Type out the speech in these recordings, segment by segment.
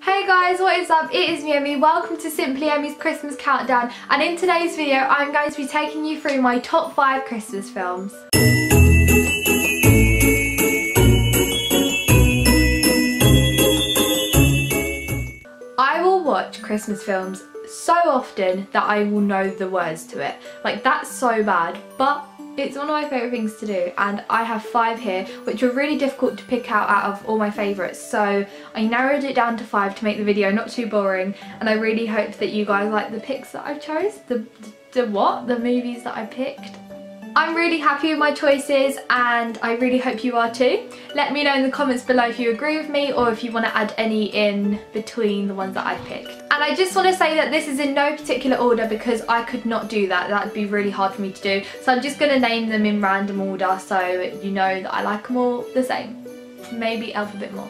Hey guys, what is up? It is me, Emmy. Welcome to Simply Emmie's Christmas Countdown, and in today's video I'm going to be taking you through my top 5 Christmas films. I will watch Christmas films so often that I will know the words to it. Like, that's so bad, but it's one of my favourite things to do, and I have 5 here which were really difficult to pick out of all my favourites, so I narrowed it down to 5 to make the video not too boring, and I really hope that you guys like the picks that I chose. The movies that I picked. I'm really happy with my choices and I really hope you are too. Let me know in the comments below if you agree with me or if you want to add any in between the ones that I picked. And I just want to say that this is in no particular order because I could not do that. That would be really hard for me to do. So I'm just going to name them in random order so you know that I like them all the same. Maybe Elf a bit more.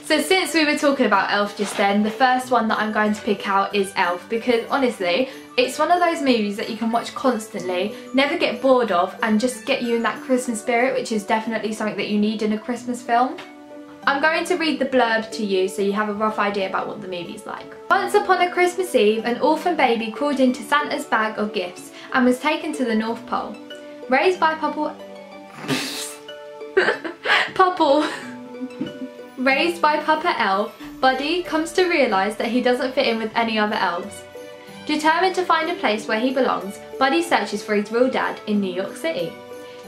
So since we were talking about Elf just then, the first one that I'm going to pick out is Elf, because honestly, it's one of those movies that you can watch constantly, never get bored of, and just get you in that Christmas spirit, which is definitely something that you need in a Christmas film. I'm going to read the blurb to you so you have a rough idea about what the movie's like. Once upon a Christmas Eve, an orphan baby crawled into Santa's bag of gifts and was taken to the North Pole. Raised by Raised by Papa Elf, Buddy comes to realise that he doesn't fit in with any other elves. Determined to find a place where he belongs, Buddy searches for his real dad in New York City.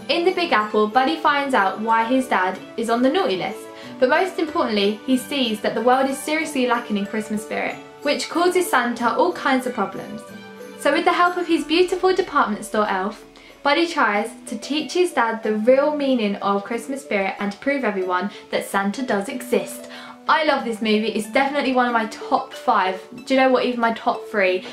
In the Big Apple, Buddy finds out why his dad is on the naughty list, but most importantly, he sees that the world is seriously lacking in Christmas spirit, which causes Santa all kinds of problems. So with the help of his beautiful department store elf, Buddy tries to teach his dad the real meaning of Christmas spirit and to prove everyone that Santa does exist. I love this movie. It's definitely one of my top 5. Do you know what, even my top 3.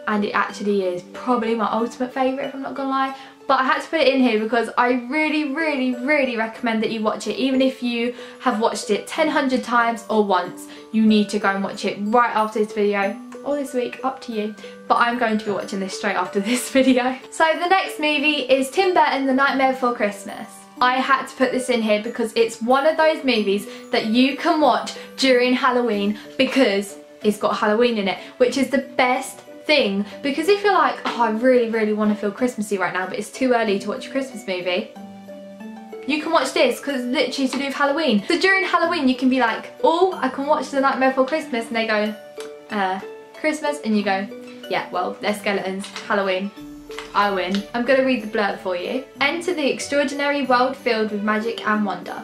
And it actually is probably my ultimate favourite if I'm not gonna lie. But I had to put it in here because I really recommend that you watch it. Even if you have watched it 100 times or once, you need to go and watch it right after this video. Or this week, up to you. But I'm going to be watching this straight after this video. So the next movie is Tim Burton, The Nightmare Before Christmas. I had to put this in here because it's one of those movies that you can watch during Halloween because it's got Halloween in it, which is the best thing. Because if you're like, oh, I really want to feel Christmassy right now, but it's too early to watch a Christmas movie, you can watch this because it's literally to do with Halloween. So during Halloween you can be like, oh, I can watch The Nightmare Before Christmas, and they go, Christmas, and you go, yeah, well, they're skeletons, Halloween, I win. I'm going to read the blurb for you. Enter the extraordinary world filled with magic and wonder.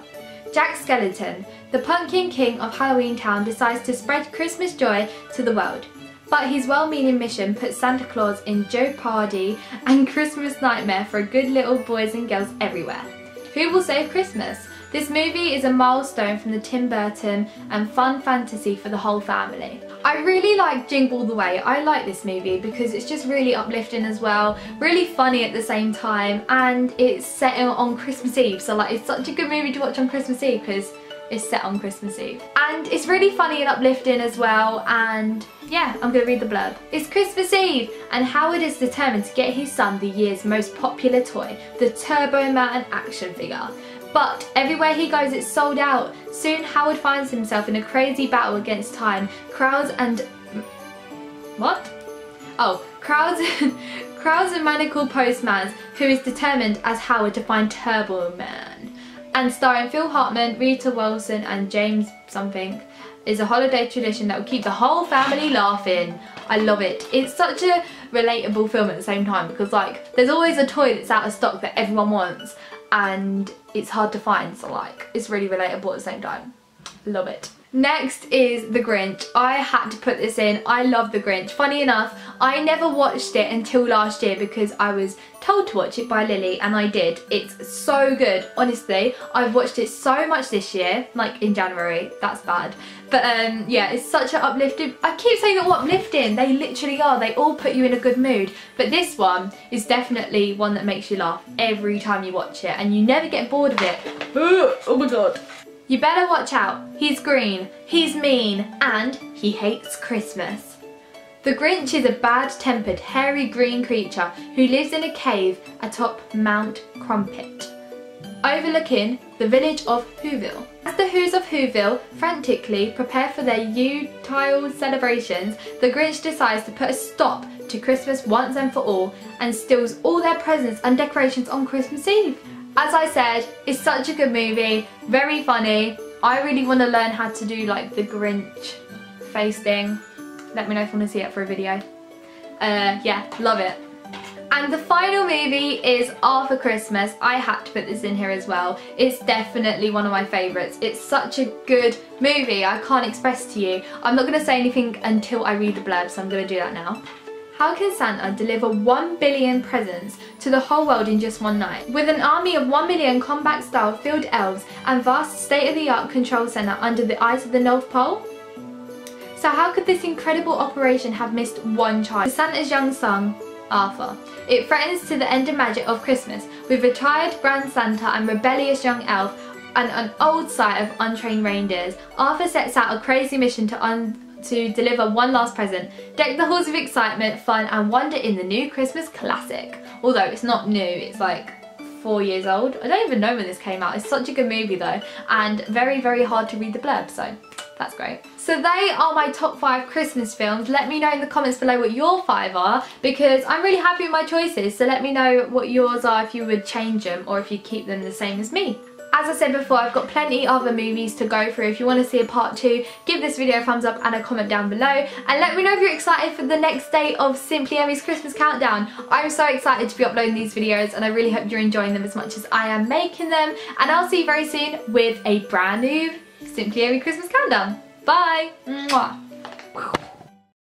Jack Skellington, the Pumpkin King of Halloween Town, decides to spread Christmas joy to the world. But his well-meaning mission puts Santa Claus in jeopardy and Christmas nightmare for good little boys and girls everywhere. Who will save Christmas? This movie is a milestone from the Tim Burton and fun fantasy for the whole family. I really like Jingle All the Way. I like this movie because it's just really uplifting as well, really funny at the same time, and it's set on Christmas Eve, so like it's such a good movie to watch on Christmas Eve because it's set on Christmas Eve. And it's really funny and uplifting as well, and yeah, I'm going to read the blurb. It's Christmas Eve and Howard is determined to get his son the year's most popular toy, the Turbo Man action figure. But everywhere he goes it's sold out. Soon Howard finds himself in a crazy battle against time. Crowds and maniacal postman who is determined as Howard to find Turbo Man. And starring Phil Hartman, Rita Wilson and James something, is a holiday tradition that will keep the whole family laughing. I love it. It's such a relatable film at the same time because like there's always a toy that's out of stock that everyone wants and it's hard to find, so like it's really relatable at the same time. Love it. Next is The Grinch. I had to put this in. I love The Grinch. Funny enough, I never watched it until last year because I was told to watch it by Lily and I did. It's so good, honestly. I've watched it so much this year, like in January. That's bad. But yeah, it's such an uplifting. I keep saying they're all uplifting. They literally are. They all put you in a good mood. But this one is definitely one that makes you laugh every time you watch it and you never get bored of it. Oh my god. You better watch out. He's green, he's mean, and he hates Christmas. The Grinch is a bad-tempered, hairy green creature who lives in a cave atop Mount Crumpet. overlooking the village of Whoville. As the Whos of Whoville frantically prepare for their Yule-tide celebrations, the Grinch decides to put a stop to Christmas once and for all and steals all their presents and decorations on Christmas Eve. As I said, it's such a good movie, very funny. I really want to learn how to do like the Grinch face thing. Let me know if you want to see it for a video. Yeah, love it. And the final movie is After Christmas. I had to put this in here as well. It's definitely one of my favourites. It's such a good movie, I can't express to you. I'm not going to say anything until I read the blurb, so I'm going to do that now. How can Santa deliver 1 billion presents to the whole world in just one night? With an army of 1 million combat-style field elves and vast state-of-the-art control centre under the ice of the North Pole? So how could this incredible operation have missed one child? Santa's young son, Arthur. It threatens to the end of magic of Christmas, with retired Grand Santa and rebellious young elf and an old sight of untrained reindeers. Arthur sets out a crazy mission to deliver one last present, deck the halls with excitement, fun and wonder in the new Christmas classic. Although it's not new, it's like 4 years old. I don't even know when this came out. It's such a good movie though, and very, very hard to read the blurb, so that's great. So they are my top 5 Christmas films. Let me know in the comments below what your 5 are, because I'm really happy with my choices, so let me know what yours are, if you would change them or if you keep them the same as me. As I said before, I've got plenty other movies to go through. If you want to see a part 2, give this video a thumbs up and a comment down below. And let me know if you're excited for the next day of Simply Emmie's Christmas Countdown. I'm so excited to be uploading these videos, and I really hope you're enjoying them as much as I am making them. And I'll see you very soon with a brand new Simply Emmie Christmas Countdown. Bye! Mwah.